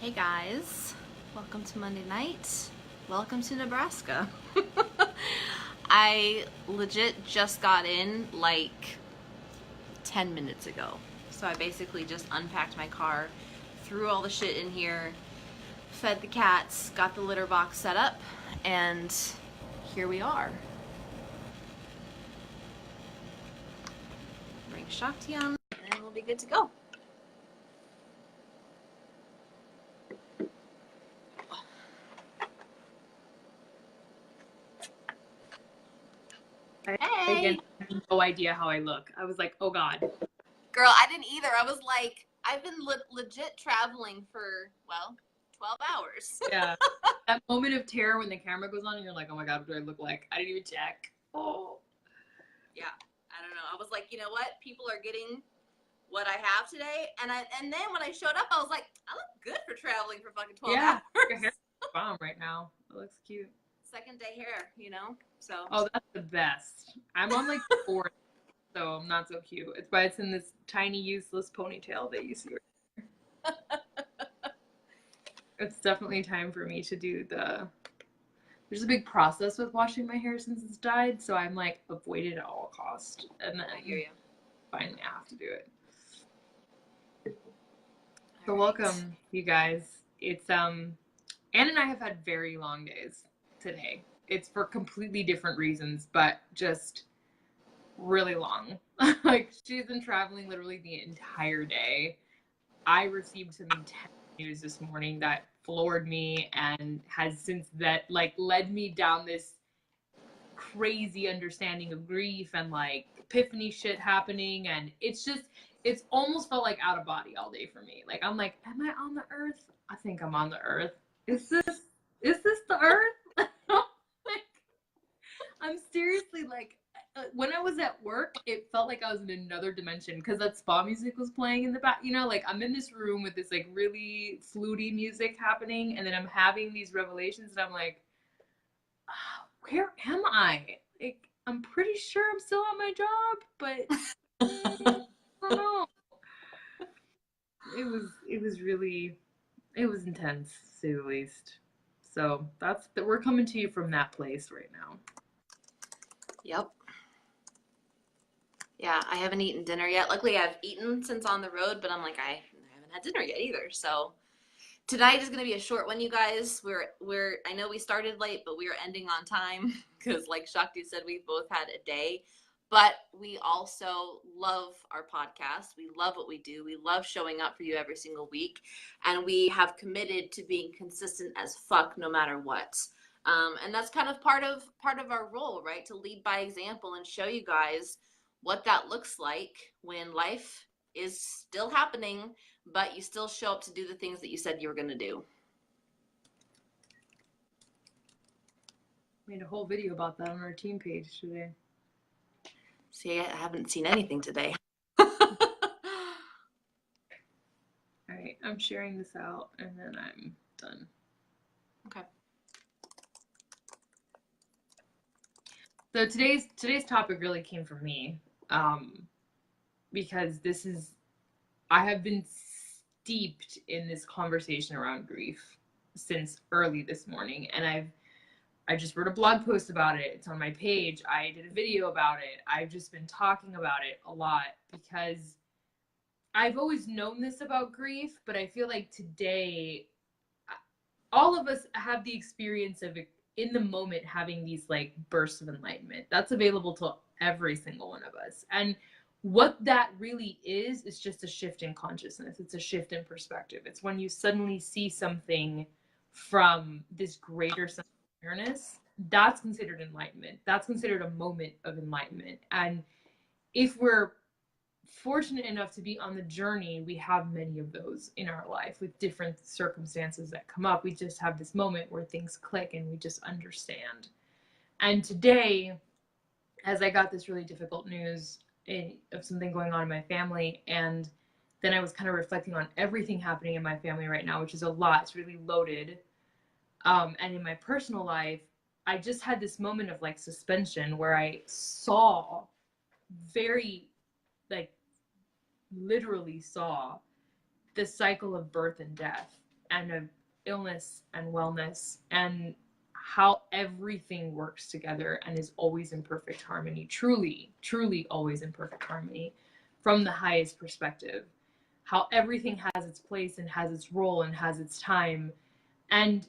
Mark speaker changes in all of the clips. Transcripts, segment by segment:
Speaker 1: Hey guys, welcome to Monday night. Welcome to Nebraska. I legit just got in like 10 minutes ago. So I basically just unpacked my car, threw all the shit in here, fed the cats, got the litter box set up, and here we are. Bring Shakti on, and we'll be good to go.
Speaker 2: Again,
Speaker 1: Hey!
Speaker 2: I have no idea how I look. I was like, oh God.
Speaker 1: Girl, I didn't either. I was like, I've been legit traveling for, 12 hours.
Speaker 2: Yeah. That moment of terror when the camera goes on and you're like, oh my God, what do I look like? I didn't even check. Oh.
Speaker 1: Yeah, I don't know. I was like, you know what? People are getting what I have today. And then when I showed up, I was like, I look good for traveling for fucking 12
Speaker 2: Yeah. Your
Speaker 1: hours.
Speaker 2: hair is bomb right now. It looks cute.
Speaker 1: Second day hair, you know? So.
Speaker 2: Oh, that's the best. I'm on like fourth, so I'm not so cute. It's why it's in this tiny, useless ponytail that you see. It's definitely time for me to do there's a big process with washing my hair since it's dyed, so I'm like avoid it at all cost. And then
Speaker 1: I hear you.
Speaker 2: finally I have to do it. So
Speaker 1: All right.
Speaker 2: welcome, you guys. It's Anne and I have had very long days today. It's for completely different reasons, but just really long. Like she's been traveling literally the entire day. I received some intense news this morning that floored me and has since that like led me down this crazy understanding of grief and like epiphany shit happening, and it's almost felt like out of body all day for me. Like I'm like, am I on the earth? I think I'm on the earth. Is this the earth? Like, I'm seriously like, when I was at work, it felt like I was in another dimension because that spa music was playing in the back. You know, like I'm in this room with this like really fluty music happening, and then I'm having these revelations, and I'm like, where am I? Like, I'm pretty sure I'm still at my job, but I don't know. It was intense, to say the least. So that's that we're coming to you from that place right now.
Speaker 1: Yep. Yeah, I haven't eaten dinner yet. Luckily, I've eaten since on the road, but I'm like, I haven't had dinner yet either. So tonight is going to be a short one, you guys. I know we started late, but we are ending on time because, like Shakti said, we've both had a day. But we also love our podcast. We love what we do. We love showing up for you every single week, and we have committed to being consistent as fuck, no matter what. And that's kind of part of our role, right? To lead by example and show you guys what that looks like when life is still happening, but you still show up to do the things that you said you were going to do.
Speaker 2: Made a whole video about that on our team page today.
Speaker 1: See, I haven't seen anything today.
Speaker 2: All right, I'm sharing this out and then I'm done.
Speaker 1: Okay.
Speaker 2: So today's topic really came from me, because I have been steeped in this conversation around grief since early this morning, and I just wrote a blog post about it. It's on my page. I did a video about it. I've just been talking about it a lot because I've always known this about grief, but I feel like today all of us have the experience of in the moment having these like bursts of enlightenment. That's available to every single one of us. And what that really is just a shift in consciousness. It's a shift in perspective. It's when you suddenly see something from this greater sense of awareness. That's considered enlightenment. That's considered a moment of enlightenment. And if we're fortunate enough to be on the journey, we have many of those in our life with different circumstances that come up. We just have this moment where things click and we just understand. And today, as I got this really difficult news of something going on in my family, and then I was kind of reflecting on everything happening in my family right now, which is a lot. It's really loaded. And in my personal life, I just had this moment of like suspension where I saw very like literally saw the cycle of birth and death. and of illness and wellness, and how everything works together and is always in perfect harmony, truly, truly always in perfect harmony from the highest perspective. How everything has its place and has its role and has its time. And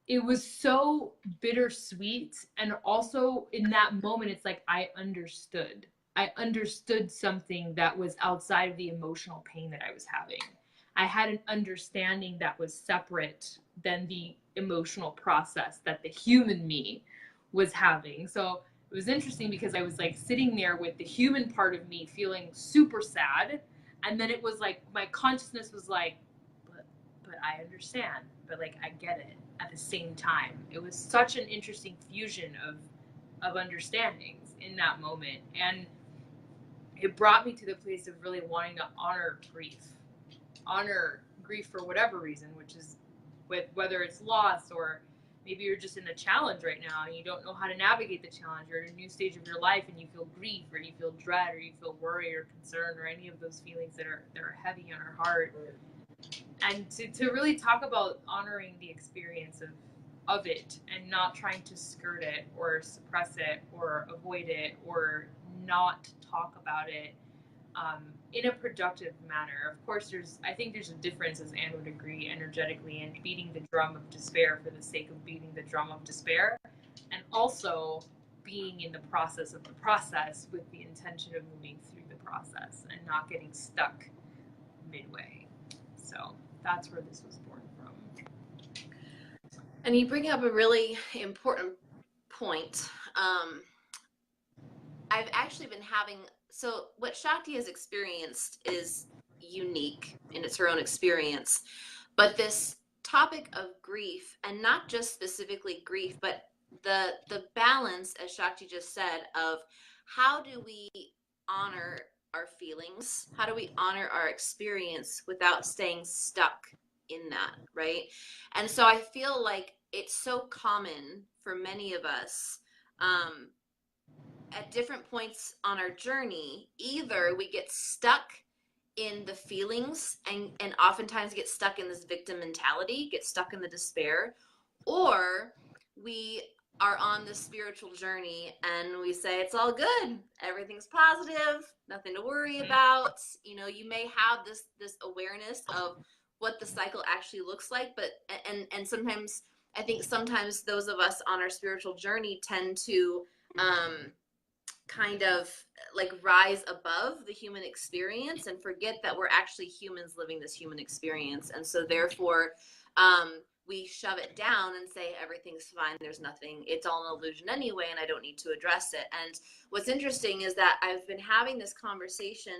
Speaker 2: it was so bittersweet. And also in that moment, it's like I understood. I understood something that was outside of the emotional pain that I was having. I had an understanding that was separate than the emotional process that the human me was having. So it was interesting because I was like sitting there with the human part of me feeling super sad. And then it was like my consciousness was like, but I understand, but like I get it at the same time. It was such an interesting fusion of understandings in that moment. And it brought me to the place of really wanting to honor grief for whatever reason, which is with whether it's loss or maybe you're just in a challenge right now and you don't know how to navigate the challenge. You're in a new stage of your life and you feel grief or you feel dread or you feel worry or concern or any of those feelings that are heavy on our heart. And to really talk about honoring the experience of it and not trying to skirt it or suppress it or avoid it or not talk about it in a productive manner. Of course, I think there's a difference, as Anne would agree, energetically, in beating the drum of despair for the sake of beating the drum of despair, and also being in the process of the process with the intention of moving through the process and not getting stuck midway. So that's where this was born from.
Speaker 1: And you bring up a really important point. I've actually been having, so what Shakti has experienced is unique and it's her own experience. But this topic of grief, and not just specifically grief, but the balance, as Shakti just said, of how do we honor our feelings? How do we honor our experience without staying stuck in that, right? And so I feel like it's so common for many of us, at different points on our journey, either we get stuck in the feelings and oftentimes get stuck in this victim mentality, get stuck in the despair, or we are on this spiritual journey and we say it's all good, everything's positive, nothing to worry about. You know, you may have this awareness of what the cycle actually looks like, but and sometimes I think sometimes those of us on our spiritual journey tend to kind of like rise above the human experience and forget that we're actually humans living this human experience. And so therefore, we shove it down and say everything's fine, there's nothing, it's all an illusion anyway, and I don't need to address it. And what's interesting is that I've been having this conversation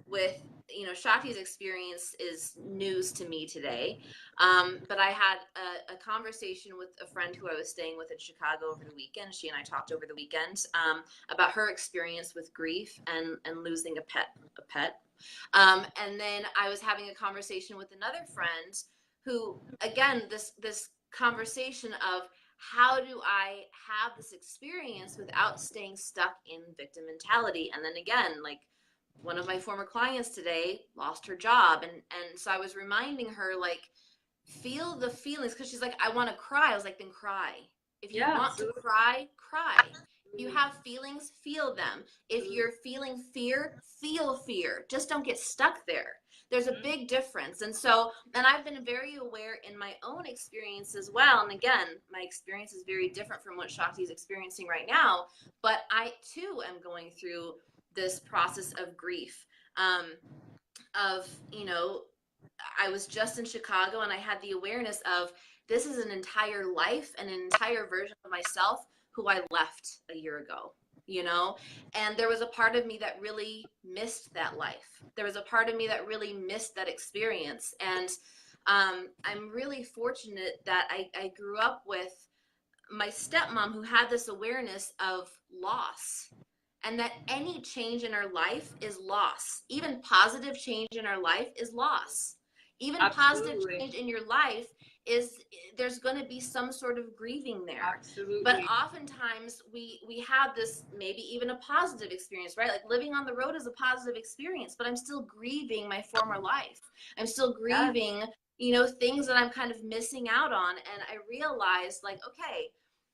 Speaker 1: with, you know, Shakti's experience is news to me today, but I had a conversation with a friend who I was staying with in Chicago over the weekend. She and I talked over the weekend about her experience with grief and losing a pet. And then I was having a conversation with another friend who, again, this conversation of how do I have this experience without staying stuck in victim mentality? And then again, like one of my former clients today lost her job. And so I was reminding her, like, feel the feelings, because she's like, I want to cry. I was like, then cry. If you want to cry, cry. If you have feelings, feel them. If you're feeling fear, feel fear. Just don't get stuck there. There's a big difference. And so, and I've been very aware in my own experience as well. And again, my experience is very different from what Shakti is experiencing right now. But I too am going through this process of grief, of, you know, I was just in Chicago and I had the awareness of this is an entire life, an entire version of myself who I left a year ago, you know? And there was a part of me that really missed that life. There was a part of me that really missed that experience. And I'm really fortunate that I grew up with my stepmom who had this awareness of loss, and that any change in our life is loss. Even positive change in our life is loss. Even positive change in your life is, there's going to be some sort of grieving there.
Speaker 2: Absolutely.
Speaker 1: But oftentimes we have this, maybe even a positive experience, right? Like living on the road is a positive experience, but I'm still grieving my former life. I'm still grieving you know, things that I'm kind of missing out on. And I realized, like, okay,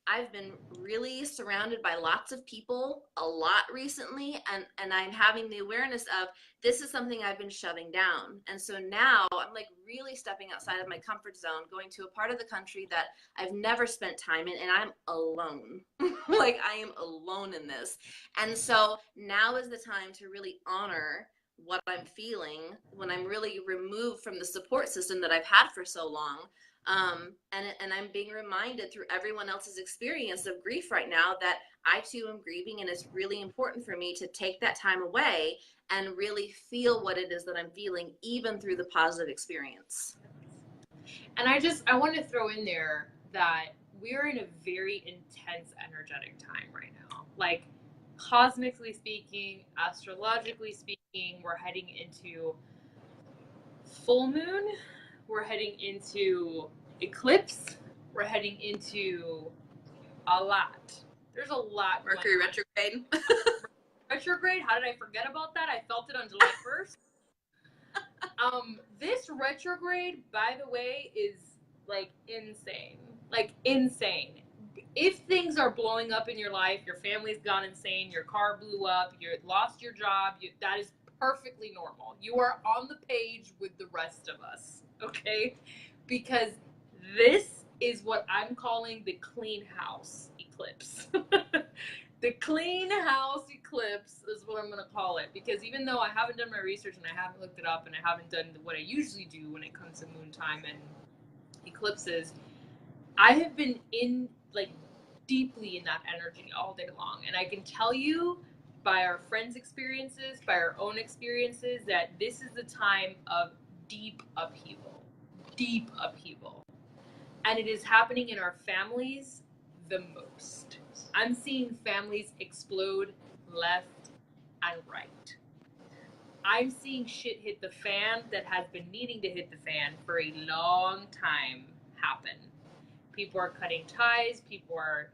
Speaker 1: I've been really surrounded by lots of people a lot recently, and I'm having the awareness of this is something I've been shoving down. And so now I'm like really stepping outside of my comfort zone, going to a part of the country that I've never spent time in, and I'm alone. Like, I am alone in this. And so now is the time to really honor what I'm feeling when I'm really removed from the support system that I've had for so long. And I'm being reminded through everyone else's experience of grief right now that I too am grieving, and it's really important for me to take that time away and really feel what it is that I'm feeling, even through the positive experience.
Speaker 2: And I want to throw in there that we're in a very intense energetic time right now. Like, cosmically speaking, astrologically speaking, we're heading into full moon, we're heading into eclipse, we're heading into a lot. There's a lot.
Speaker 1: Mercury retrograde.
Speaker 2: Retrograde? How did I forget about that? I felt it on July 1st. This retrograde, by the way, is like insane. Like insane. If things are blowing up in your life, your family's gone insane, your car blew up, you lost your job, that is perfectly normal. You are on the page with the rest of us, okay? Because this is what I'm calling the clean house eclipse. The clean house eclipse is what I'm going to call it, because even though I haven't done my research and I haven't looked it up and I haven't done what I usually do when it comes to moon time and eclipses, I have been in, like, deeply in that energy all day long. And I can tell you by our friends' experiences, by our own experiences, that this is the time of deep upheaval. Deep upheaval. And it is happening in our families the most. I'm seeing families explode left and right. I'm seeing shit hit the fan that has been needing to hit the fan for a long time happen. People are cutting ties, people are,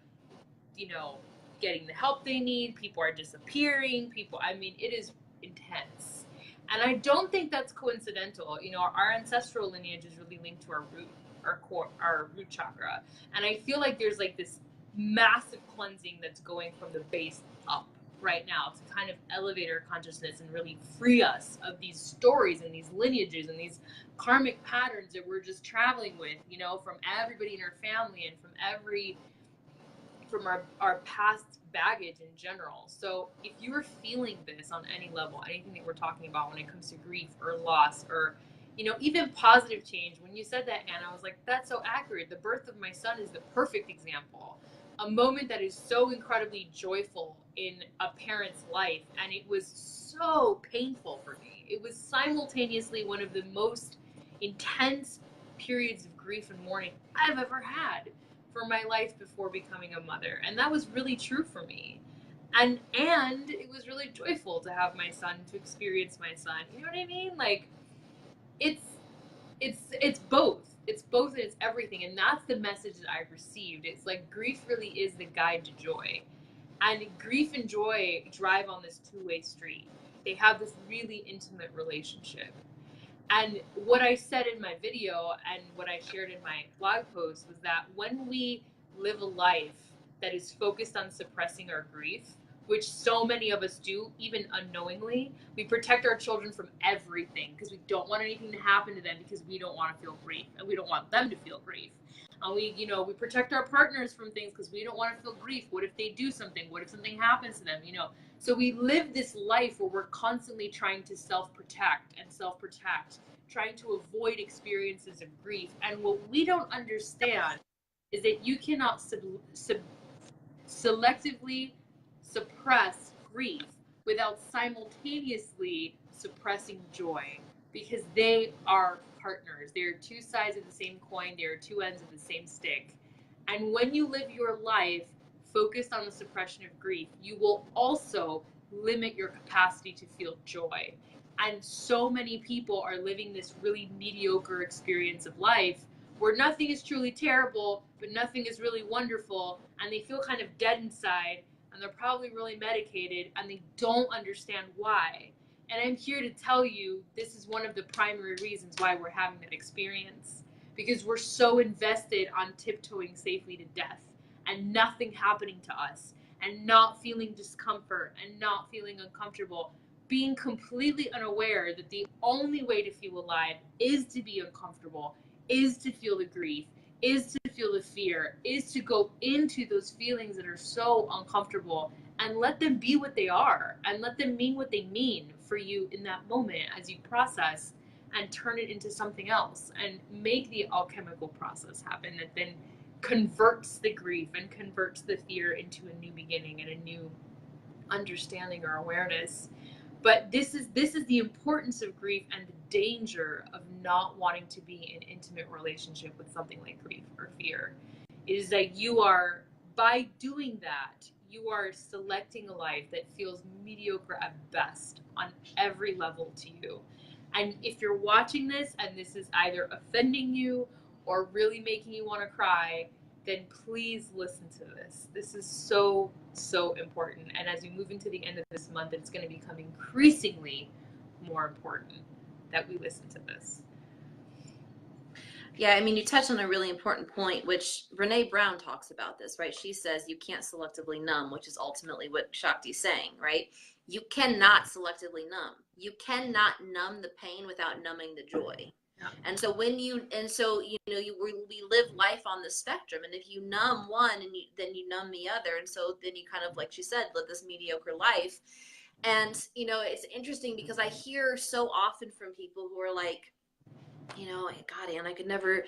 Speaker 2: getting the help they need, people are disappearing, it is intense. And I don't think that's coincidental. Our ancestral lineage is really linked to our root, our root chakra. And I feel like there's like this massive cleansing that's going from the base up right now to kind of elevate our consciousness and really free us of these stories and these lineages and these karmic patterns that we're just traveling with, from everybody in our family and from our past baggage in general. So if you are feeling this on any level, anything that we're talking about when it comes to grief or loss or even positive change, when you said that, Anna, I was like, that's so accurate. The birth of my son is the perfect example. A moment that is so incredibly joyful in a parent's life, and it was so painful for me. It was simultaneously one of the most intense periods of grief and mourning I've ever had for my life before becoming a mother, and that was really true for me. And it was really joyful to have my son, to experience my son. You know what I mean? Like, it's both. It's both and it's everything. And that's the message that I received. It's like grief really is the guide to joy. And grief and joy drive on this two-way street. They have this really intimate relationship. And what I said in my video and what I shared in my blog post was that when we live a life that is focused on suppressing our grief, which so many of us do, even unknowingly, we protect our children from everything because we don't want anything to happen to them, because we don't want to feel grief and we don't want them to feel grief. And we protect our partners from things because we don't want to feel grief. What if they do something? What if something happens to them? So we live this life where we're constantly trying to self-protect, trying to avoid experiences of grief. And what we don't understand is that you cannot selectively suppress grief without simultaneously suppressing joy, because they are partners. They are two sides of the same coin. They are two ends of the same stick. And when you live your life focused on the suppression of grief, you will also limit your capacity to feel joy. And so many people are living this really mediocre experience of life where nothing is truly terrible, but nothing is really wonderful, and they feel kind of dead inside, and they're probably really medicated, and they don't understand why. And I'm here to tell you this is one of the primary reasons why we're having that experience, because we're so invested on tiptoeing safely to death and nothing happening to us and not feeling discomfort and not feeling uncomfortable, being completely unaware that the only way to feel alive is to be uncomfortable, is to feel the grief, is to feel the fear, is to go into those feelings that are so uncomfortable and let them be what they are and let them mean what they mean for you in that moment as you process and turn it into something else and make the alchemical process happen that then converts the grief and converts the fear into a new beginning and a new understanding or awareness. But this is the importance of grief and the danger of not wanting to be in intimate relationship with something like grief or fear. Is that you are, by doing that, you are selecting a life that feels mediocre at best on every level to you. And if you're watching this and this is either offending you or really making you want to cry, then please listen to this. This is so, so important. And as we move into the end of this month, it's going to become increasingly more important that we listen to this.
Speaker 1: Yeah, I mean, you touched on a really important point, which Brene Brown talks about this, right? She says you can't selectively numb, which is ultimately what Shakti's saying, right? You cannot selectively numb. You cannot numb the pain without numbing the joy.
Speaker 2: Yeah.
Speaker 1: And so we live life on the spectrum, and if you numb one, then you numb the other, and so then you kind of, like she said, live this mediocre life. And it's interesting because I hear so often from people who are like, God, Ann, I could never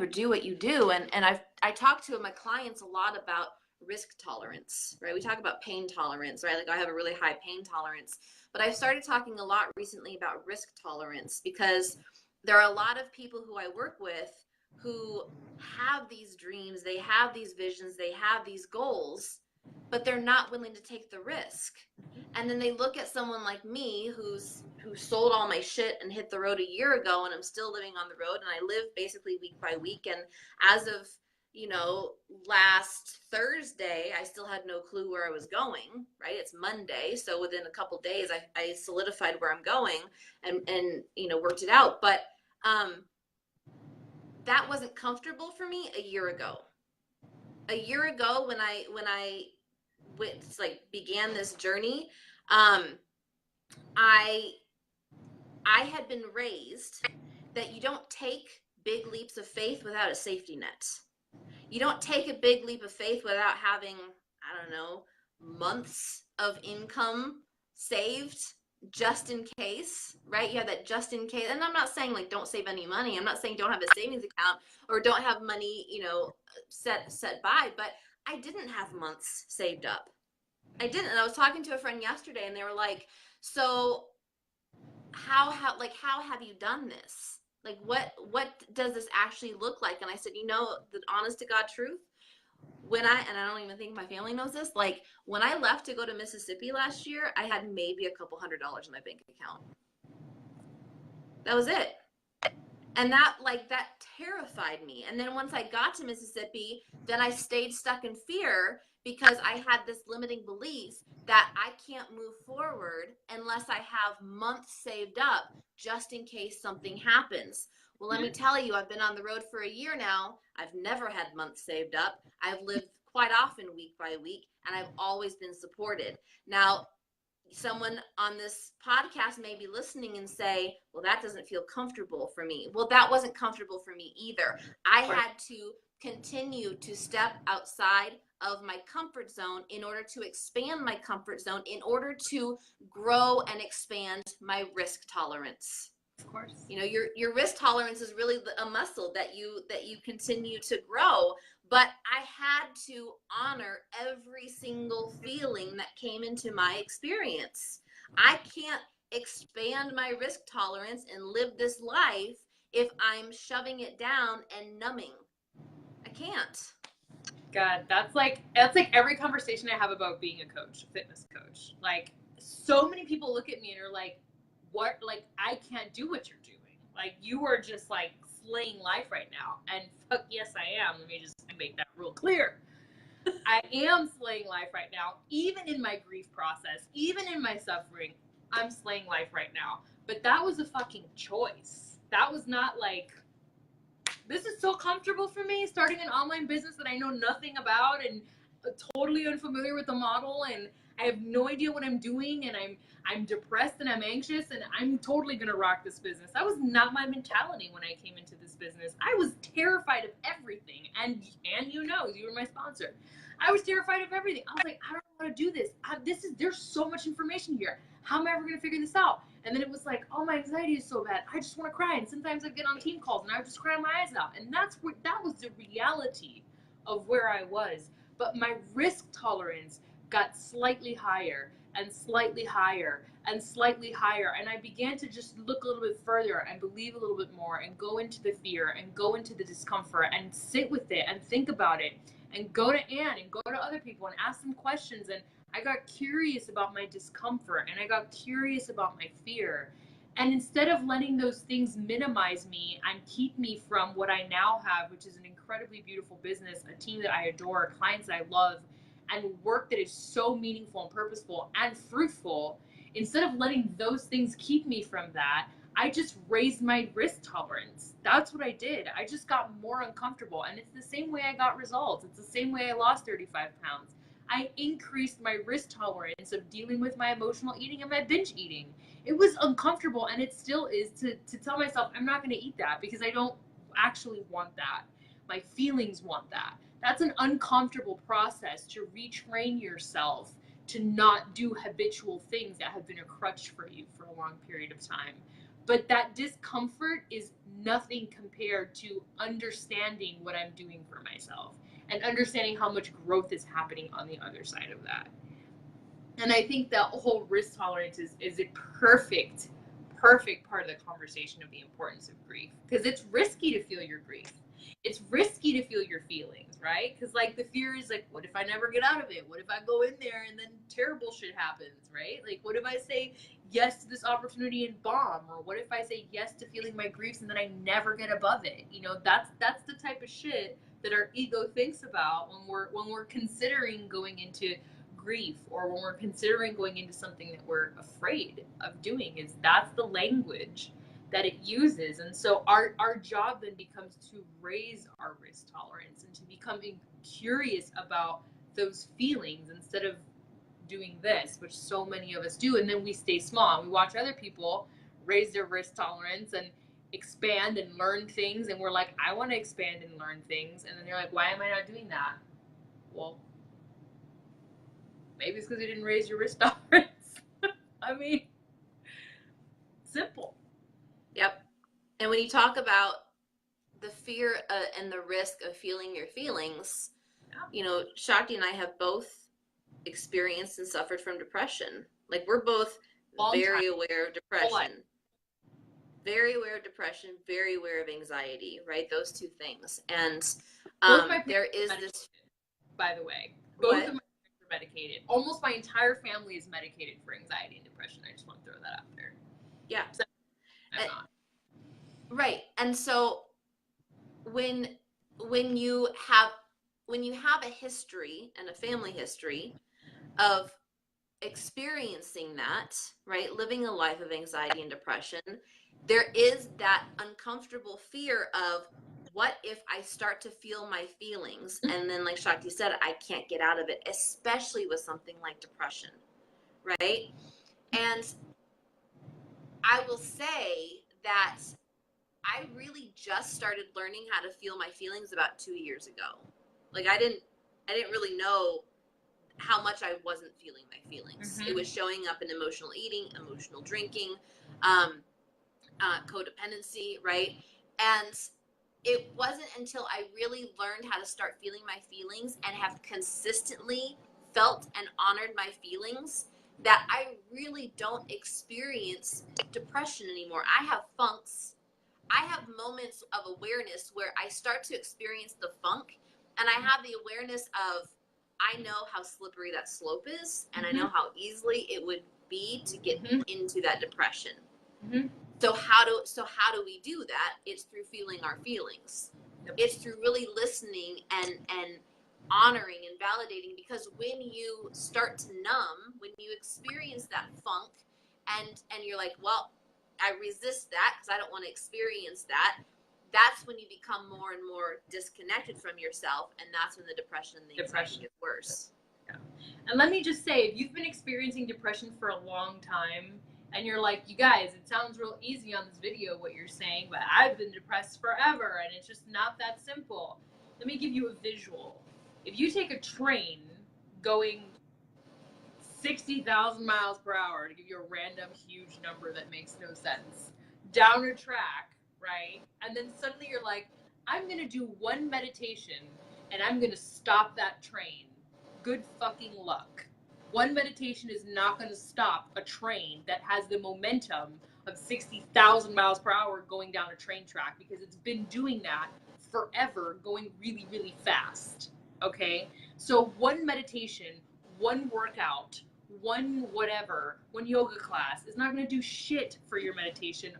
Speaker 1: do what you do. And I talk to my clients a lot about risk tolerance, right? We talk about pain tolerance, right? Like I have a really high pain tolerance, but I've started talking a lot recently about risk tolerance because there are a lot of people who I work with who have these dreams, they have these visions, they have these goals, but they're not willing to take the risk. And then they look at someone like me who sold all my shit and hit the road a year ago, and I'm still living on the road, and I live basically week by week. And as of last Thursday, I still had no clue where I was going, right? It's Monday, so within a couple days I solidified where I'm going and worked it out. But that wasn't comfortable for me a year ago. A year ago when I began this journey, I had been raised that you don't take big leaps of faith without a safety net. You don't take a big leap of faith without having, I don't know, months of income saved just in case, right? You have that just in case. And I'm not saying like don't save any money. I'm not saying don't have a savings account or don't have money, set by, but I didn't have months saved up. I didn't. And I was talking to a friend yesterday and they were like, so how have you done this? Like, what does this actually look like? And I said, the honest to God truth, and I don't even think my family knows this, like when I left to go to Mississippi last year, I had maybe a couple $100 in my bank account. That was it. And that terrified me. And then once I got to Mississippi, then I stayed stuck in fear because I had this limiting belief that I can't move forward unless I have months saved up just in case something happens. Well, let me tell you, I've been on the road for a year now. I've never had months saved up. I've lived quite often week by week, and I've always been supported. Now, someone on this podcast may be listening and say, well, that doesn't feel comfortable for me. Well, that wasn't comfortable for me either. I had to continue to step outside of my comfort zone in order to expand my comfort zone, in order to grow and expand my risk tolerance.
Speaker 2: Of course.
Speaker 1: Your risk tolerance is really a muscle that you continue to grow. But I had to honor every single feeling that came into my experience. I can't expand my risk tolerance and live this life if I'm shoving it down and numbing. I can't.
Speaker 2: God, that's like every conversation I have about being a coach, a fitness coach. Like, so many people look at me and are like, what? Like, I can't do what you're doing. Like, you are just like slaying life right now. And fuck yes, I am. Let me just make that real clear. I am slaying life right now, even in my grief process, even in my suffering. I'm slaying life right now. But that was a fucking choice. That was not like, this is so comfortable for me, starting an online business that I know nothing about and totally unfamiliar with the model, and I have no idea what I'm doing, and I'm depressed and I'm anxious and I'm totally gonna rock this business. That was not my mentality when I came into this business. I was terrified of everything, and you know, you were my sponsor. I was terrified of everything. I was like, I don't know how to do this. There's so much information here. How am I ever gonna figure this out? And then it was like, oh, my anxiety is so bad. I just want to cry. And sometimes I'd get on team calls and I would just cry my eyes out. And that was the reality of where I was. But my risk tolerance got slightly higher and slightly higher and slightly higher. And I began to just look a little bit further and believe a little bit more and go into the fear and go into the discomfort and sit with it and think about it and go to Anne and go to other people and ask them questions. And I got curious about my discomfort and I got curious about my fear. And instead of letting those things minimize me and keep me from what I now have, which is an incredibly beautiful business, a team that I adore, clients that I love, and work that is so meaningful and purposeful and fruitful, instead of letting those things keep me from that, I just raised my risk tolerance. That's what I did. I just got more uncomfortable. And it's the same way I got results. It's the same way I lost 35 pounds. I increased my risk tolerance of dealing with my emotional eating and my binge eating. It was uncomfortable, and it still is, to tell myself I'm not going to eat that because I don't actually want that. My feelings want that. That's an uncomfortable process to retrain yourself to not do habitual things that have been a crutch for you for a long period of time. But that discomfort is nothing compared to understanding what I'm doing for myself and understanding how much growth is happening on the other side of that. And I think that whole risk tolerance is a perfect part of the conversation of the importance of grief, because it's risky to feel your grief. It's risky to feel your feelings, right? Because like the fear is like, what if I never get out of it? What if I go in there and then terrible shit happens, right? Like, what if I say yes to this opportunity and bomb? Or what if I say yes to feeling my griefs and then I never get above it? You know, that's the type of shit that our ego thinks about when we're considering going into grief, or when we're considering going into something that we're afraid of doing. Is that's the language that it uses. And so our job then becomes to raise our risk tolerance and to become curious about those feelings instead of doing this, which so many of us do. And then we stay small. We watch other people raise their risk tolerance and expand and learn things, and we're like, I want to expand and learn things. And then they're like, why am I not doing that? Well, maybe it's because you didn't raise your risk tolerance. I mean, simple.
Speaker 1: Yep. And when you talk about the fear and the risk of feeling your feelings,
Speaker 2: Yeah.
Speaker 1: you know, Shakti and I have both experienced and suffered from depression. Like, we're both very aware of depression. Very aware of depression, very aware of anxiety, right? Those two things. And there is this,
Speaker 2: by the way, both of my parents are medicated. Almost my entire family is medicated for anxiety and depression. I just want to throw that out there.
Speaker 1: Yeah.
Speaker 2: So, I'm not.
Speaker 1: Right. And so when you have a history and a family history of experiencing that, right, living a life of anxiety and depression, there is that uncomfortable fear of, what if I start to feel my feelings and then, like Shakti said, I can't get out of it, especially with something like depression, right? And I will say that I really just started learning how to feel my feelings about 2 years ago. Like, I didn't really know how much I wasn't feeling my feelings.
Speaker 2: Mm-hmm.
Speaker 1: It was showing up in emotional eating, emotional drinking, codependency, right? And it wasn't until I really learned how to start feeling my feelings and have consistently felt and honored my feelings that I really don't experience depression anymore. I have funks. I have moments of awareness where I start to experience the funk, and I have the awareness of, I know how slippery that slope is, and I know how easily it would be to get into that depression.
Speaker 2: Mm-hmm.
Speaker 1: So how do we do that? It's through feeling our feelings. Yep. It's through really listening and honoring and validating, because when you start to numb, when you experience that funk and you're like, well, I resist that because I don't want to experience that. That's when you become more and more disconnected from yourself, and that's when the depression and the anxiety gets worse.
Speaker 2: Yeah. And let me just say, if you've been experiencing depression for a long time, and you're like, you guys, it sounds real easy on this video what you're saying, but I've been depressed forever, and it's just not that simple. Let me give you a visual. If you take a train going 60,000 miles per hour, to give you a random huge number that makes no sense, down a track, right? And then suddenly you're like, I'm going to do one meditation and I'm going to stop that train. Good fucking luck. One meditation is not going to stop a train that has the momentum of 60,000 miles per hour going down a train track, because it's been doing that forever, going really, really fast. Okay? So one meditation, one workout, one whatever, one yoga class is not going to do shit for your meditation,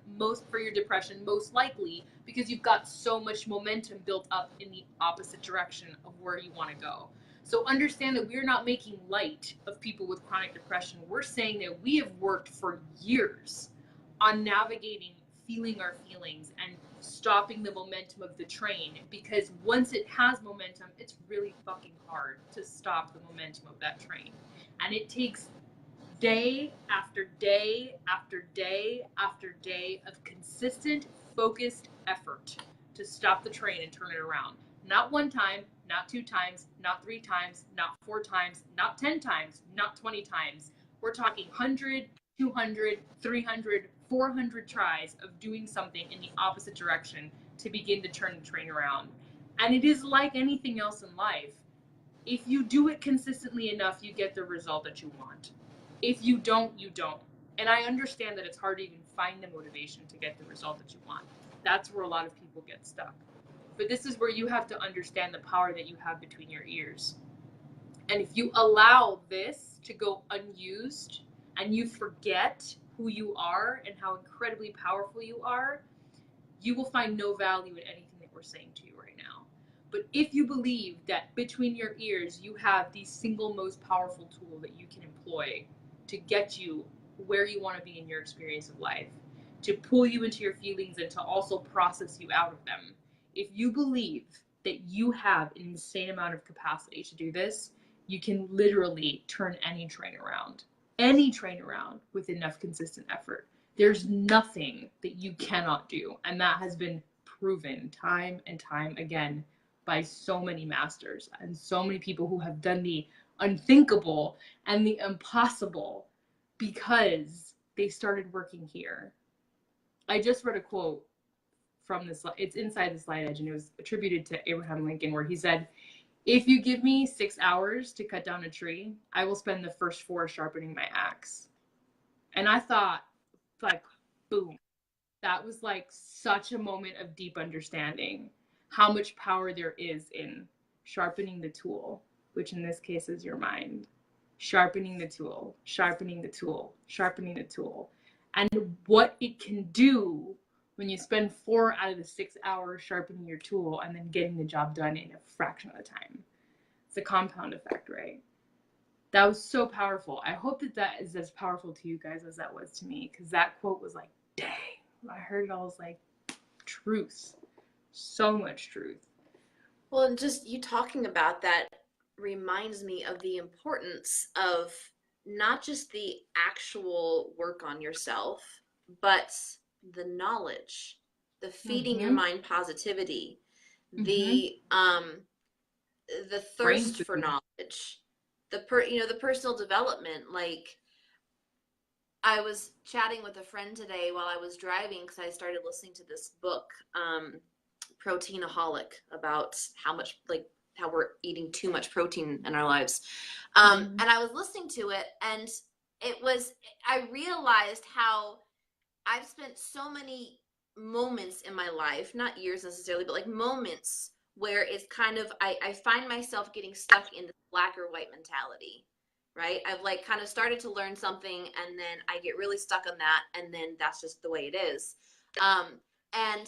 Speaker 2: for your depression, most likely, because you've got so much momentum built up in the opposite direction of where you want to go. So understand that we're not making light of people with chronic depression. We're saying that we have worked for years on navigating, feeling our feelings and stopping the momentum of the train, because once it has momentum, it's really fucking hard to stop the momentum of that train. And it takes day after day after day after day of consistent, focused effort to stop the train and turn it around. Not one time, not 2 times, not 3 times, not 4 times, not 10 times, not 20 times. We're talking 100, 200, 300, 400 tries of doing something in the opposite direction to begin to turn the train around. And it is like anything else in life. If you do it consistently enough, you get the result that you want. If you don't, you don't. And I understand that it's hard to even find the motivation to get the result that you want. That's where a lot of people get stuck. But this is where you have to understand the power that you have between your ears. And if you allow this to go unused and you forget who you are and how incredibly powerful you are, you will find no value in anything that we're saying to you right now. But if you believe that between your ears you have the single most powerful tool that you can employ to get you where you want to be in your experience of life, to pull you into your feelings and to also process you out of them, if you believe that you have an insane amount of capacity to do this, you can literally turn any train around with enough consistent effort. There's nothing that you cannot do. And that has been proven time and time again by so many masters and so many people who have done the unthinkable and the impossible because they started working here. I just read a quote from this, it's inside the slide edge, and it was attributed to Abraham Lincoln, where he said, if you give me 6 hours to cut down a tree, I will spend the first 4 sharpening my axe. And I thought, like, boom, that was like such a moment of deep understanding how much power there is in sharpening the tool, which in this case is your mind. Sharpening the tool, sharpening the tool, sharpening the tool. And what it can do when you spend 4 out of the 6 hours sharpening your tool and then getting the job done in a fraction of the time. It's a compound effect, right? That was so powerful. I hope that that is as powerful to you guys as that was to me, because that quote was like, dang. I heard it all, was like, truth. So much truth.
Speaker 1: Well, and just you talking about that reminds me of the importance of not just the actual work on yourself, but the knowledge, the feeding your mind positivity, the thirst for knowledge, the personal development. Like, I was chatting with a friend today while I was driving because I started listening to this book, Proteinaholic, about how we're eating too much protein in our lives. And I was listening to it, and I realized how I've spent so many moments in my life, not years necessarily, but like moments where it's kind of, I find myself getting stuck in the black or white mentality, right? I've like kind of started to learn something, and then I get really stuck on that, and then that's just the way it is. And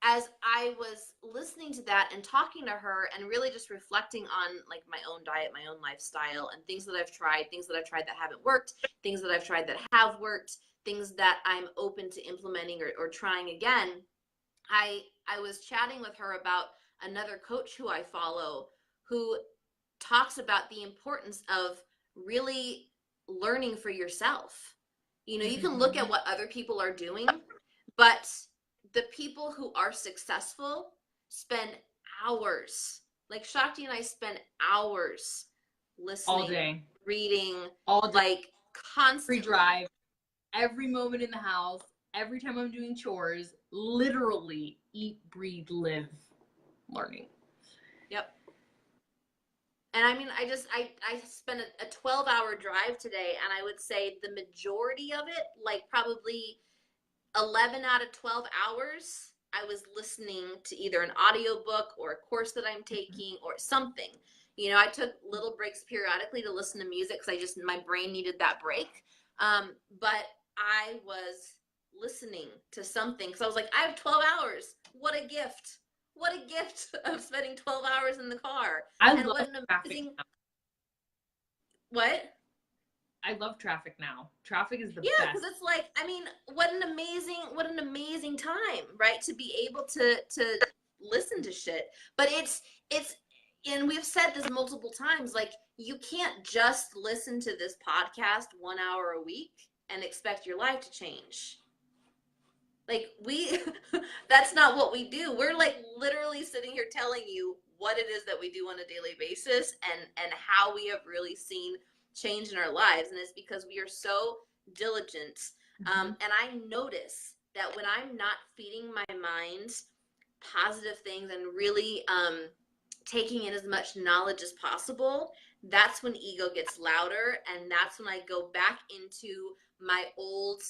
Speaker 1: as I was listening to that and talking to her and really just reflecting on like my own diet, my own lifestyle, and things that I've tried, that haven't worked, things that I've tried that have worked, things that I'm open to implementing or trying again, I was chatting with her about another coach who I follow who talks about the importance of really learning for yourself. You know, you can look at
Speaker 2: Mhm.
Speaker 1: what other people are doing, but the people who are successful spend hours. Like Shakti and I spend hours
Speaker 2: All
Speaker 1: listening,
Speaker 2: day,
Speaker 1: reading,
Speaker 2: all day,
Speaker 1: like
Speaker 2: every
Speaker 1: constantly.
Speaker 2: drive, every moment in the house, every time I'm doing chores, literally eat, breathe, live, learning.
Speaker 1: Yep. And I mean, I spent a 12-hour drive today, and I would say the majority of it, like probably 11 out of 12 hours, I was listening to either an audiobook or a course that I'm taking or something. You know, I took little breaks periodically to listen to music because my brain needed that break. But I was listening to something because I was like, I have 12 hours. What a gift. What a gift of spending 12 hours in the car.
Speaker 2: I
Speaker 1: And
Speaker 2: love
Speaker 1: what an
Speaker 2: traffic
Speaker 1: amazing,
Speaker 2: now.
Speaker 1: what?
Speaker 2: I love traffic now. Traffic is the
Speaker 1: Yeah, because
Speaker 2: best.
Speaker 1: it's like, I mean, what an amazing time, right? To be able to listen to shit. But it's and we've said this multiple times, like you can't just listen to this podcast 1 hour a week and expect your life to change. Like we that's not what we do. We're like literally sitting here telling you what it is that we do on a daily basis and how we have really seen change in our lives, and it's because we are so diligent.
Speaker 2: Mhm.
Speaker 1: And I notice that when I'm not feeding my mind positive things and really taking in as much knowledge as possible, that's when ego gets louder, and that's when I go back into my old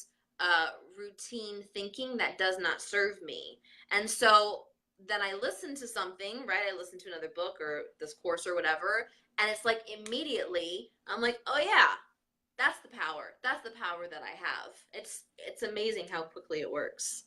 Speaker 1: routine thinking that does not serve me. And so then I listen to something, right? I listen to another book or this course or whatever, and it's like immediately I'm like, oh yeah, that's the power. That's the power that I have. It's amazing how quickly it works.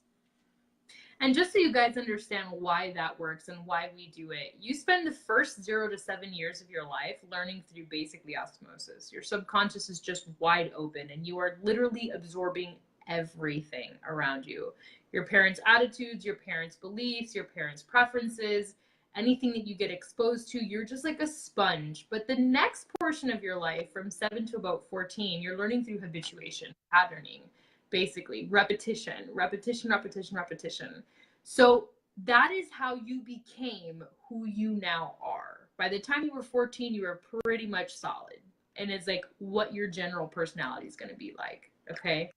Speaker 2: And just so you guys understand why that works and why we do it, you spend the first 0 to 7 years of your life learning through basically osmosis. Your subconscious is just wide open and you are literally absorbing everything around you. Your parents' attitudes, your parents' beliefs, your parents' preferences, anything that you get exposed to, you're just like a sponge. But the next portion of your life, from 7 to about 14, you're learning through habituation, patterning, basically repetition, repetition, repetition, repetition. So that is how you became who you now are. By the time you were 14, you were pretty much solid. And it's like what your general personality is going to be like. Okay.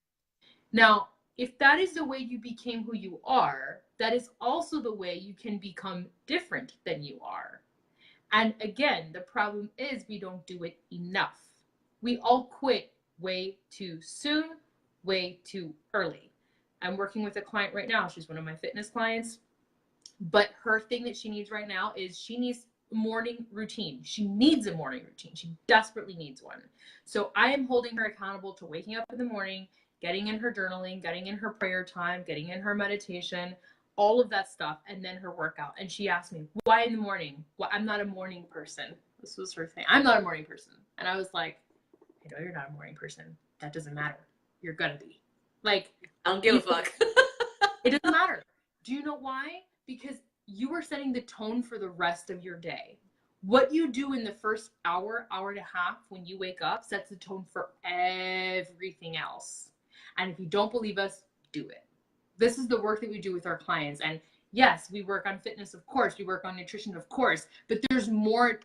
Speaker 2: Now, if that is the way you became who you are, that is also the way you can become different than you are. And again, the problem is we don't do it enough. We all quit way too soon, way too early. I'm working with a client right now. She's one of my fitness clients. But her thing that she needs right now is she needs a morning routine. She needs a morning routine. She desperately needs one. So I am holding her accountable to waking up in the morning, getting in her journaling, getting in her prayer time, getting in her meditation, all of that stuff, and then her workout. And she asked me, why in the morning? Well, I'm not a morning person. This was her thing. I'm not a morning person. And I was like, I know you're not a morning person. That doesn't matter. You're gonna be. Like,
Speaker 1: I don't give a
Speaker 2: you
Speaker 1: fuck.
Speaker 2: it doesn't matter. Do you know why? Because you are setting the tone for the rest of your day. What you do in the first hour, hour and a half when you wake up sets the tone for everything else. And if you don't believe us, do it. This is the work that we do with our clients. And yes, we work on fitness, of course. We work on nutrition, of course. But there's more.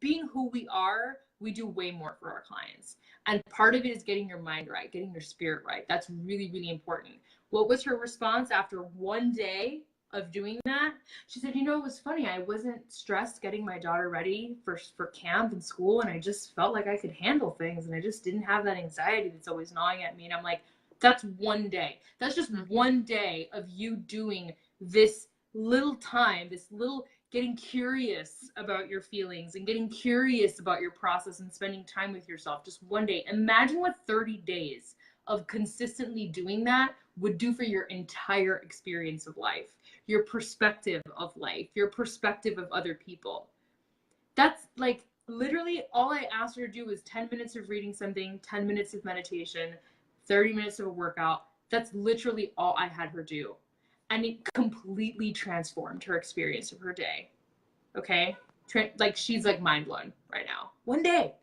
Speaker 2: Being who we are, we do way more for our clients. And part of it is getting your mind right, getting your spirit right. That's really, really important. What was her response after one day of doing that? She said, it was funny. I wasn't stressed getting my daughter ready for camp and school, and I just felt like I could handle things, and I just didn't have that anxiety that's always gnawing at me. And I'm like, that's one day. That's just one day of you doing this little time, this little getting curious about your feelings and getting curious about your process and spending time with yourself. Just one day. Imagine what 30 days of consistently doing that would do for your entire experience of life. your perspective of life, your perspective of other people. That's like literally all I asked her to do was 10 minutes of reading something, 10 minutes of meditation, 30 minutes of a workout. That's literally all I had her do. And it completely transformed her experience of her day. Okay? Like she's like mind blown right now. One day.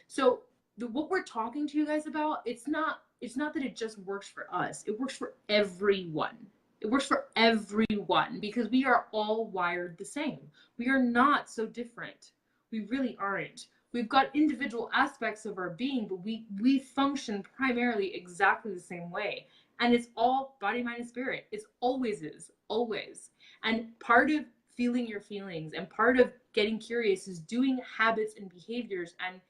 Speaker 2: So what we're talking to you guys about, it's not that it just works for us. It works for everyone. It works for everyone because we are all wired the same. We are not so different. We really aren't. We've got individual aspects of our being, but we function primarily exactly the same way. And it's all body, mind, and spirit. It always is. Always. And part of feeling your feelings and part of getting curious is doing habits and behaviors and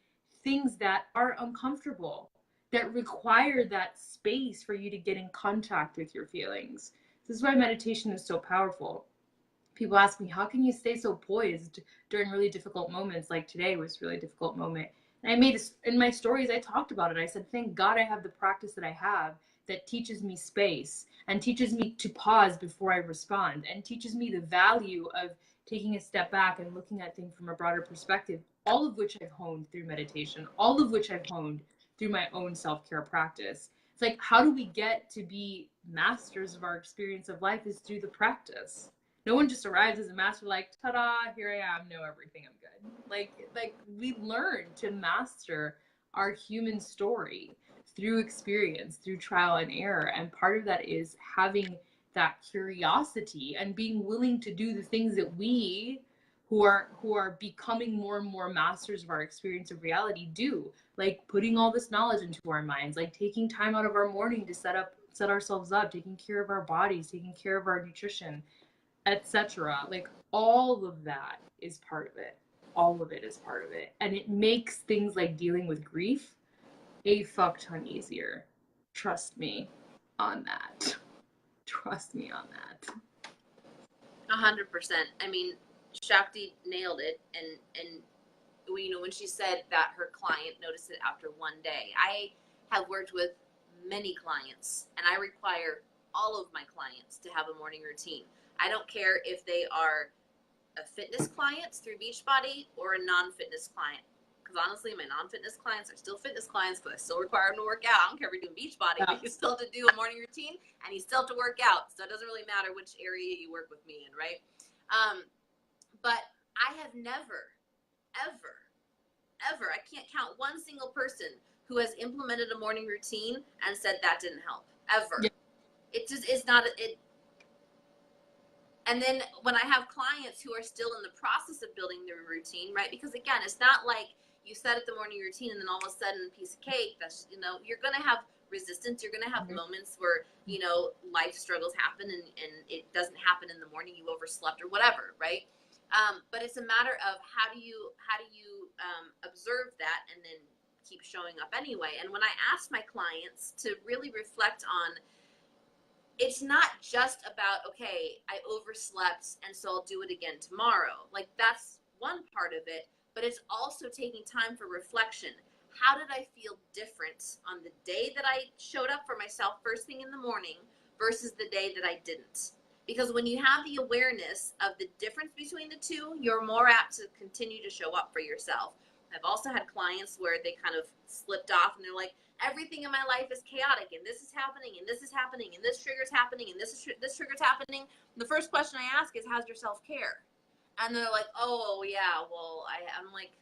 Speaker 2: things that are uncomfortable, that require that space for you to get in contact with your feelings. This is why meditation is so powerful. People ask me, how can you stay so poised during really difficult moments? Like today was a really difficult moment. And I made in my stories, I talked about it. I said, thank God I have the practice that I have that teaches me space and teaches me to pause before I respond and teaches me the value of taking a step back and looking at things from a broader perspective, all of which I've honed through meditation, all of which I've honed through my own self-care practice. It's like, how do we get to be masters of our experience of life is through the practice. No one just arrives as a master like, ta-da, here I am, know everything, I'm good. Like we learn to master our human story through experience, through trial and error. And part of that is having that curiosity and being willing to do the things that we who are becoming more and more masters of our experience of reality do, like putting all this knowledge into our minds, like taking time out of our morning to set ourselves up, taking care of our bodies, taking care of our nutrition, etc. Like all of that is part of it. All of it is part of it. And it makes things like dealing with grief a fuck ton easier. Trust me on that. Trust me on that.
Speaker 1: 100%. I mean, Shakti nailed it, and when she said that her client noticed it after one day, I have worked with many clients, and I require all of my clients to have a morning routine. I don't care if they are a fitness client through Beachbody or a non-fitness client. Because honestly, my non-fitness clients are still fitness clients because I still require them to work out. I don't care if you're doing Beachbody, but you still have to do a morning routine and you still have to work out. So it doesn't really matter which area you work with me in, right? But I have never, ever, I can't count one single person who has implemented a morning routine and said that didn't help. Ever. Yeah. It just is not, it. And then when I have clients who are still in the process of building their routine, right? Because again, it's not like you set up the morning routine and then all of a sudden, piece of cake, that's, you're going to have resistance. You're going to have moments where, life struggles happen and it doesn't happen in the morning. You overslept or whatever, right? But it's a matter of how do you observe that and then keep showing up anyway. And when I ask my clients to really reflect on, it's not just about, okay, I overslept and so I'll do it again tomorrow. Like that's one part of it, but it's also taking time for reflection. How did I feel different on the day that I showed up for myself first thing in the morning versus the day that I didn't? Because when you have the awareness of the difference between the two, you're more apt to continue to show up for yourself. I've also had clients where they kind of slipped off and they're like, everything in my life is chaotic and this is happening and this is happening and this trigger's happening and this trigger's happening. And the first question I ask is, how's your self-care? And they're like, oh yeah, well, I'm like,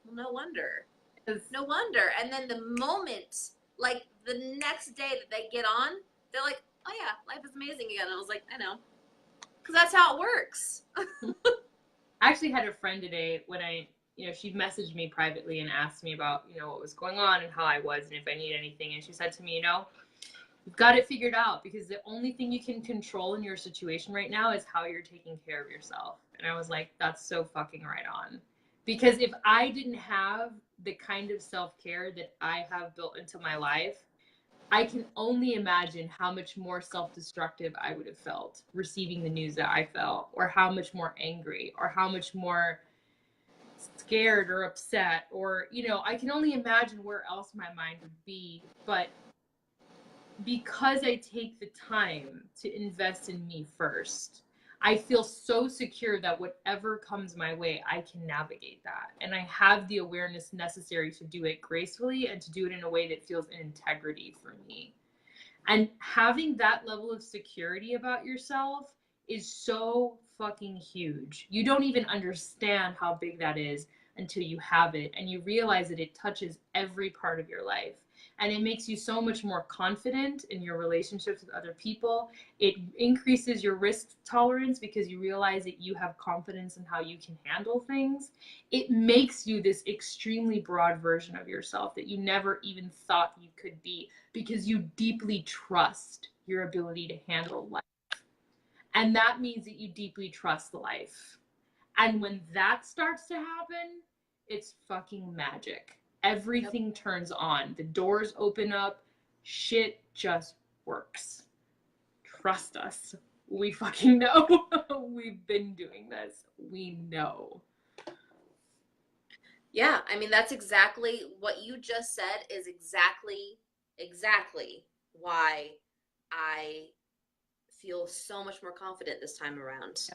Speaker 1: well, no wonder. And then the moment, like the next day that they get on, they're like, oh yeah, life is amazing again. And I was like, I know. Because that's how it works.
Speaker 2: I actually had a friend today when she messaged me privately and asked me about, what was going on and how I was and if I need anything. And she said to me, you've got it figured out because the only thing you can control in your situation right now is how you're taking care of yourself. And I was like, that's so fucking right on. Because if I didn't have the kind of self-care that I have built into my life, I can only imagine how much more self-destructive I would have felt receiving the news that I felt, or how much more angry, or how much more scared or upset, or I can only imagine where else my mind would be. But because I take the time to invest in me first, I feel so secure that whatever comes my way, I can navigate that. And I have the awareness necessary to do it gracefully and to do it in a way that feels in integrity for me. And having that level of security about yourself is so fucking huge. You don't even understand how big that is until you have it and you realize that it touches every part of your life. And it makes you so much more confident in your relationships with other people. It increases your risk tolerance because you realize that you have confidence in how you can handle things. It makes you this extremely broad version of yourself that you never even thought you could be, because you deeply trust your ability to handle life. And that means that you deeply trust life. And when that starts to happen, it's fucking magic. Everything turns on. The doors open up. Shit just works. Trust us. We fucking know. We've been doing this. We know.
Speaker 1: Yeah, I mean, that's exactly what you just said is exactly why I feel so much more confident this time around.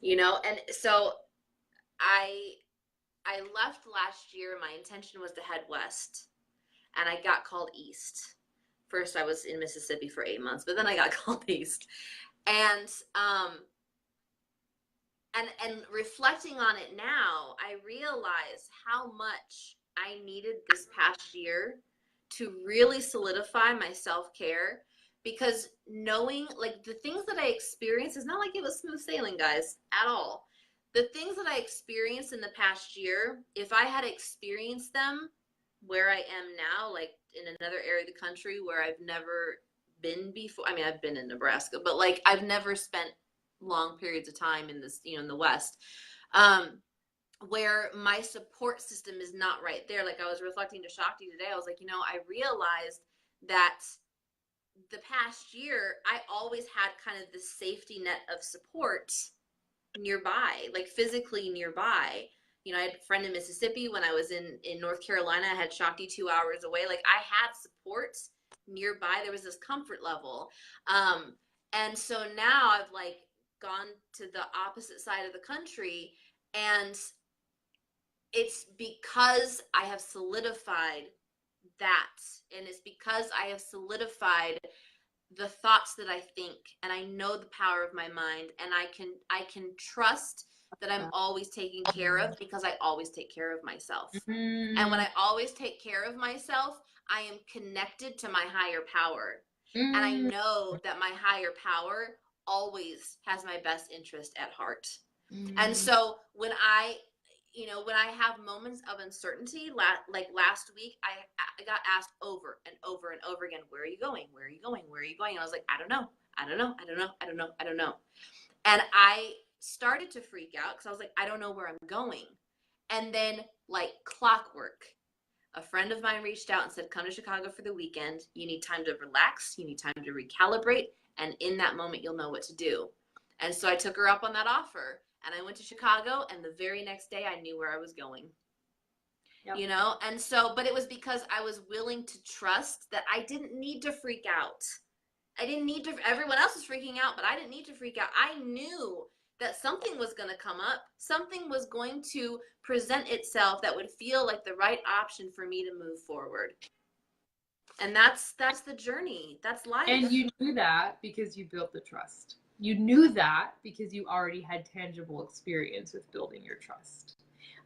Speaker 1: You know, and so I left last year. My intention was to head west, and I got called east. First, I was in Mississippi for 8 months, but then I got called east. And and reflecting on it now, I realize how much I needed this past year to really solidify my self-care, because knowing, like, the things that I experienced, is not like it was smooth sailing, guys, at all. The things that I experienced in the past year, if I had experienced them where I am now, like in another area of the country where I've never been before. I mean, I've been in Nebraska, but like I've never spent long periods of time in this, in the West, where my support system is not right there. Like, I was reflecting to Shakti today. I was like, I realized that the past year, I always had kind of this safety net of support nearby, like physically nearby. I had a friend in Mississippi. When I was in North Carolina, I had Shakti 2 hours away. Like, I had support nearby. There was this comfort level. And so now I've like gone to the opposite side of the country, and it's because I have solidified that. And it's because I have solidified the thoughts that I think, and I know the power of my mind, and I can trust that I'm always taken care of, because I always take care of myself. And when I always take care of myself, I am connected to my higher power. And I know that my higher power always has my best interest at heart. And so when I have moments of uncertainty, like last week, I got asked over and over and over again, where are you going? Where are you going? Where are you going? And I was like, I don't know. I don't know. I don't know. I don't know. I don't know. And I started to freak out because I was like, I don't know where I'm going. And then, like clockwork, a friend of mine reached out and said, come to Chicago for the weekend. You need time to relax. You need time to recalibrate. And in that moment, you'll know what to do. And so I took her up on that offer. And I went to Chicago, and the very next day I knew where I was going. Yep. And so, but it was because I was willing to trust that I didn't need to freak out. I didn't need to, everyone else was freaking out, but I didn't need to freak out. I knew that something was going to come up. Something was going to present itself that would feel like the right option for me to move forward. And that's the journey. That's life.
Speaker 2: And you knew that because you built the trust. You knew that because you already had tangible experience with building your trust.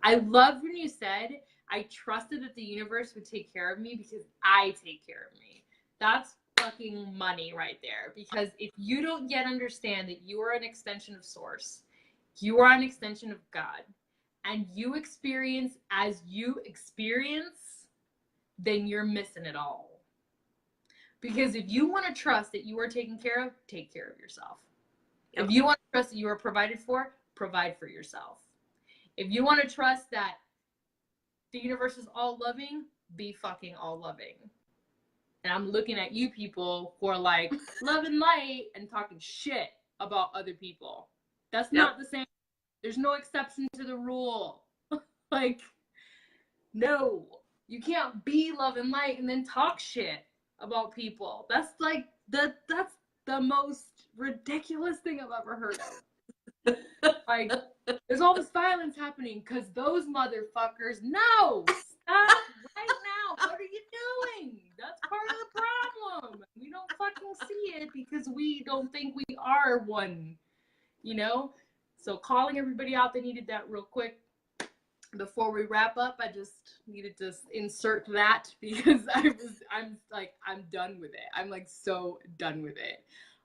Speaker 2: I loved when you said, I trusted that the universe would take care of me because I take care of me. That's fucking money right there. Because if you don't yet understand that you are an extension of Source, you are an extension of God, and you experience as you experience, then you're missing it all. Because if you want to trust that you are taken care of, take care of yourself. If you want to trust that you are provided for, provide for yourself. If you want to trust that the universe is all loving, be fucking all loving. And I'm looking at you people who are like love and light and talking shit about other people. That's not the same. There's no exception to the rule. Like, no, you can't be love and light and then talk shit about people. That's like that's the most ridiculous thing I've ever heard of. Like, there's all this violence happening because those motherfuckers. No, stop right now. What are you doing? That's part of the problem. We don't fucking see it because we don't think we are one, you know? So calling everybody out, they needed that real quick. Before we wrap up, I just needed to insert that because I'm done with it. I'm like so done with it.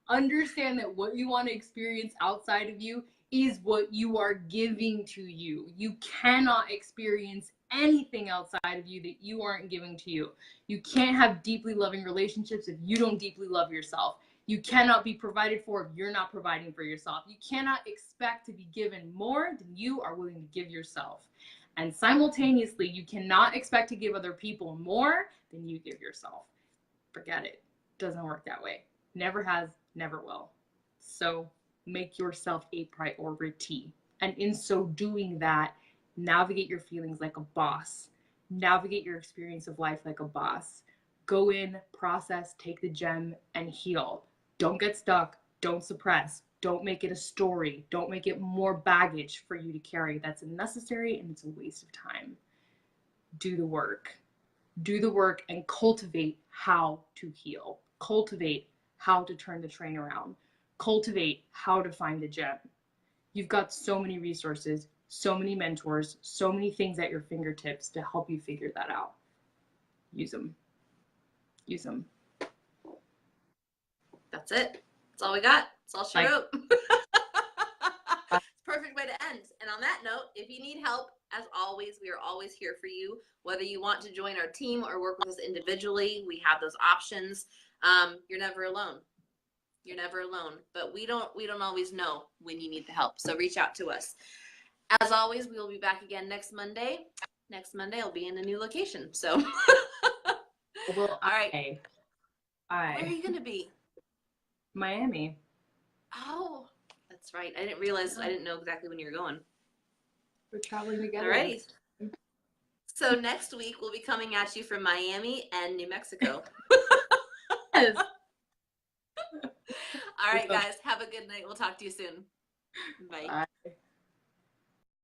Speaker 2: Understand that what you want to experience outside of you is what you are giving to you. You cannot experience anything outside of you that you aren't giving to you. You can't have deeply loving relationships if you don't deeply love yourself. You cannot be provided for if you're not providing for yourself. You cannot expect to be given more than you are willing to give yourself. And simultaneously, you cannot expect to give other people more than you give yourself. Forget it. Doesn't work that way. Never has, never will. So make yourself a priority. And in so doing that, navigate your feelings like a boss. Navigate your experience of life like a boss. Go in, process, take the gem, and heal. Don't get stuck. Don't suppress. Don't make it a story. Don't make it more baggage for you to carry. That's unnecessary and it's a waste of time. Do the work. Do the work and cultivate how to heal. Cultivate how to turn the train around. Cultivate how to find the gem. You've got so many resources, so many mentors, so many things at your fingertips to help you figure that out. Use them. Use them.
Speaker 1: That's it. That's all we got. That's all she wrote. Perfect way to end. And on that note, if you need help, as always, we are always here for you. Whether you want to join our team or work with us individually, we have those options. You're never alone. You're never alone. But we don't always know when you need the help. So reach out to us. As always, we will be back again next Monday. Next Monday, I'll be in a new location. So,
Speaker 2: well,
Speaker 1: all right.
Speaker 2: Where
Speaker 1: are you going to be?
Speaker 2: Miami.
Speaker 1: Oh, that's right. I didn't know exactly when you were going.
Speaker 2: We're traveling together.
Speaker 1: Alrighty. So next week we'll be coming at you from Miami and New Mexico.
Speaker 2: Yes.
Speaker 1: All right, guys. Have a good night. We'll talk to you soon. Bye.
Speaker 2: Bye.